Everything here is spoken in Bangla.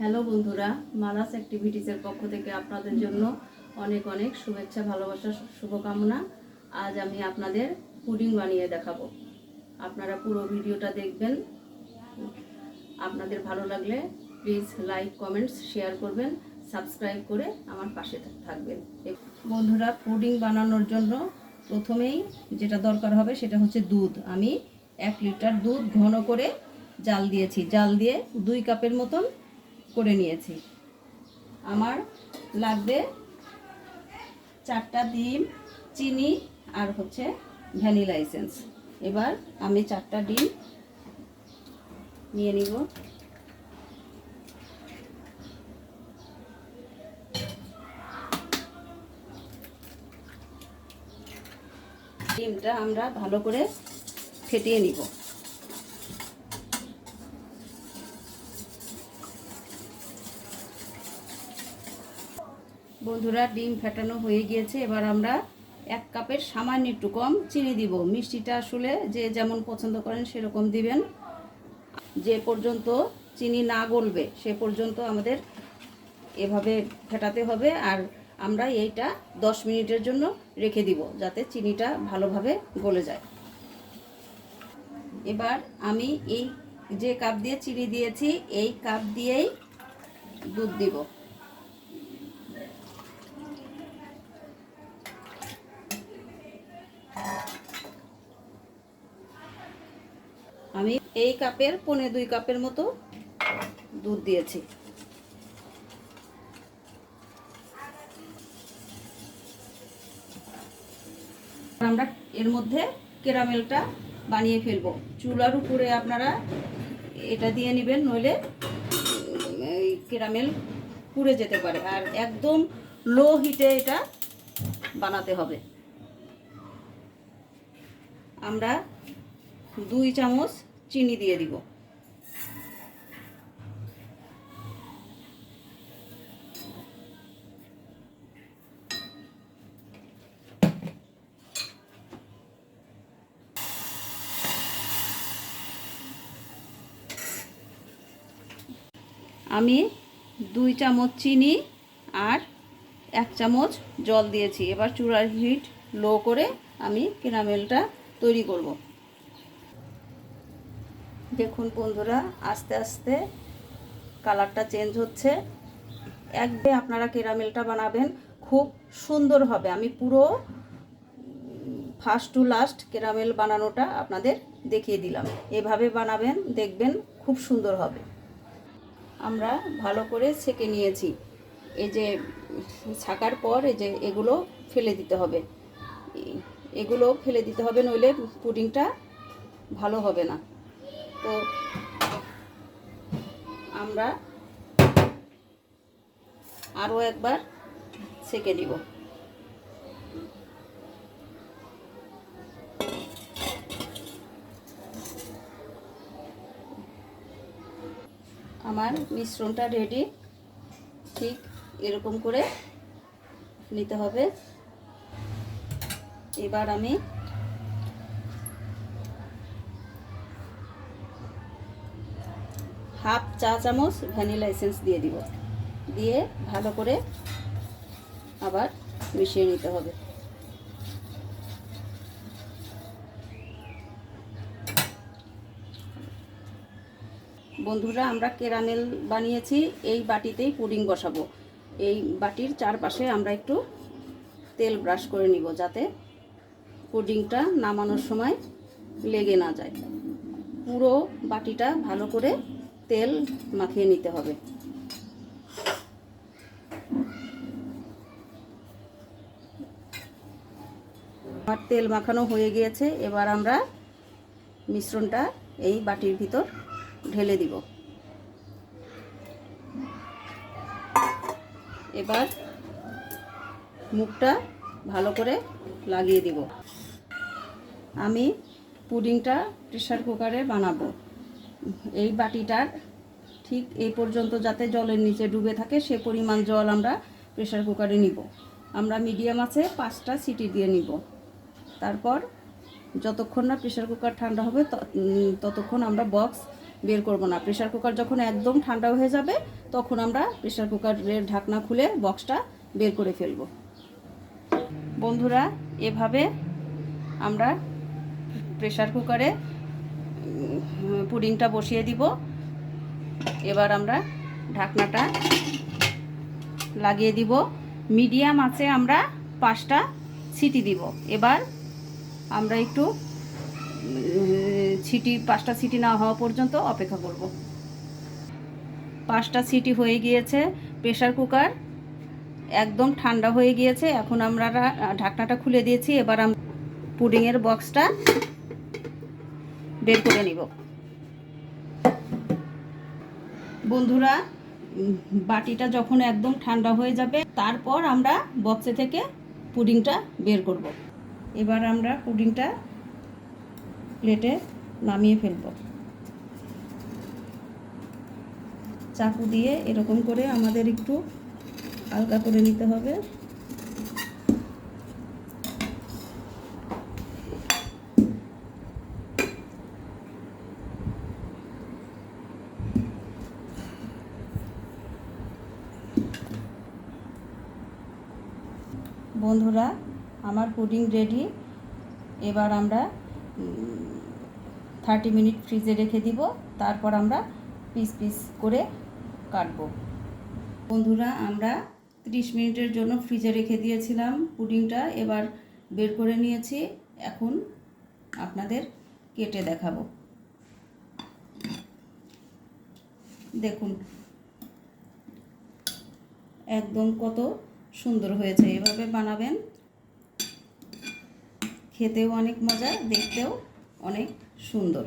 হ্যালো বন্ধুরা, মালাস অ্যাক্টিভিটিসের পক্ষ থেকে আপনাদের জন্য অনেক অনেক শুভেচ্ছা, ভালোবাসা, শুভকামনা। আজ আমি আপনাদের পুডিং বানিয়ে দেখাবো। আপনারা পুরো ভিডিওটা দেখবেন। আপনাদের ভালো লাগলে প্লিজ লাইক, কমেন্টস, শেয়ার করবেন, সাবস্ক্রাইব করে আমার পাশে থাকবেন। বন্ধুরা, পুডিং বানানোর জন্য প্রথমেই যেটা দরকার হবে সেটা হচ্ছে দুধ। আমি 1 লিটার দুধ ঘন করে জাল দিয়েছি। জাল দিয়ে 2 কাপের মতন করে নিয়েছি। আমার লাগবে 4টা ডিম, চিনি আর হচ্ছে ভ্যানিলা এসেন্স। এবার আমি 4টা ডিম নিয়ে নিব। ডিমটা আমরা ভালো করে ফেটিয়ে নিব। বন্ধুরা, ডিম ফেটানো হয়ে গিয়েছে। এবার আমরা 1 কাপের সামান্য একটু কম চিনি দিব। মিষ্টিটা আসলে যে যেমন পছন্দ করেন সেরকম দিবেন। যে পর্যন্ত চিনি না গলবে সে পর্যন্ত আমাদের এভাবে ফেটাতে হবে। আর আমরা এইটা 10 মিনিটের জন্য রেখে দিব যাতে চিনিটা ভালোভাবে গলে যায়। এবার আমি এই যে কাপ দিয়ে চিনি দিয়েছি এই কাপ দিয়েই দুধ দিব। আমি এই কাপের 1.25 কাপের মতো দুধ দিয়েছি। আমরা এর মধ্যে ক্যারামেলটা বানিয়ে ফেলবো। চুলার উপরে আপনারা এটা দিয়ে নেবেন, নইলে এই ক্যারামেল পুড়ে যেতে পারে। আর একদম লো হিটে এটা বানাতে হবে। আমরা 2 চামচ চিনি দিয়ে দিব। আমি 2 চামচ চিনি আর 1 চামচ জল দিয়েছি। এবার চুলার হিট লো করে আমি ক্যারামেলটা তৈরি করব। দেখুন বন্ধুরা, আস্তে আস্তে কালারটা চেঞ্জ হচ্ছে। একদম আপনারা ক্যারামেলটা বানাবেন, খুব সুন্দর হবে। আমি পুরো ফার্স্ট টু লাস্ট ক্যারামেল বানানোটা আপনাদের দেখিয়ে দিলাম। এভাবে বানাবেন, দেখবেন খুব সুন্দর হবে। আমরা ভালো করে ছেঁকে নিয়েছি। এই যে ছাকার পর এই যে এগুলো ফেলে দিতে হবে। এগুলো ফেলে দিতে হবে, নইলে পুডিংটা ভালো হবে না। তো আমরা আরও একবার ছেঁকে নিব। আমার মিশ্রণটা রেডি। ঠিক এরকম করে নিতে হবে। এবার আমি হাফ চা চামচ ভ্যানিলা এসেন্স দিয়ে দিব। দিয়ে ভালো করে আবার মিশিয়ে নিতে হবে। বন্ধুরা, আমরা ক্যারামেল বানিয়েছি এই বাটিতেই পুডিং বসাবো। এই বাটির চারপাশে আমরা একটু তেল ব্রাশ করে নিব যাতে পুডিংটা নামানোর সময় লেগে না যায়। পুরো বাটিটা ভালো করে তেল মাখিয়ে নিতে হবে। আমার তেল মাখানো হয়ে গিয়েছে। এবার আমরা মিশ্রণটা এই বাটির ভিতর ঢেলে দিব। এবার মুখটা ভালো করে লাগিয়ে দিব। আমি পুডিংটা প্রেসার কুকারে বানাবো। এই বাটিটার ঠিক এই পর্যন্ত যাতে জলের নিচে ডুবে থাকে সে পরিমাণ জল আমরা প্রেসার কুকারে নিব। আমরা মিডিয়াম আছে 5টা সিটি দিয়ে নিব। তারপর যতক্ষণ না প্রেসার কুকার ঠান্ডা হবে ততক্ষণ আমরা বক্স বের করব না। প্রেসার কুকার যখন একদম ঠান্ডা হয়ে যাবে তখন আমরা প্রেসার কুকারের ঢাকনা খুলে বক্সটা বের করে ফেলব। বন্ধুরা, এভাবে আমরা প্রেসার কুকারে পুডিংটা বসিয়ে দিব। এবার আমরা ঢাকনাটা লাগিয়ে দিব। মিডিয়াম আছে আমরা 5টা সিটি দিব। এবার আমরা একটু 5টা সিটি না হওয়া পর্যন্ত অপেক্ষা করব। 5টা সিটি হয়ে গিয়েছে। প্রেসার কুকার একদম ঠান্ডা হয়ে গিয়েছে। এখন আমরা ঢাকনাটা খুলে দিয়েছি। এবার আমরা পুডিংয়ের বক্সটা বের করে নিব। বন্ধুরা, বাটিটা যখন একদম ঠান্ডা হয়ে যাবে তারপর আমরা বক্সে থেকে পুডিংটা বের করব। এবার আমরা পুডিংটা প্লেটে নামিয়ে ফেলব। চাকু দিয়ে এরকম করে আমাদের একটু হালকা করে নিতে হবে। বন্ধুরা, আমার পুডিং রেডি। এবার আমরা 30 মিনিট ফ্রিজে রেখে দিব। তারপর আমরা পিস পিস করে কাটব। বন্ধুরা, আমরা 30 মিনিটের জন্য ফ্রিজে রেখে দিয়েছিলাম পুডিংটা। এবার বের করে নিয়েছি। এখন আপনাদের কেটে দেখাবো। দেখুন একদম কত সুন্দর হয়েছে। এভাবে বানাবেন, খেতেও অনেক মজা, দেখতেও অনেক সুন্দর।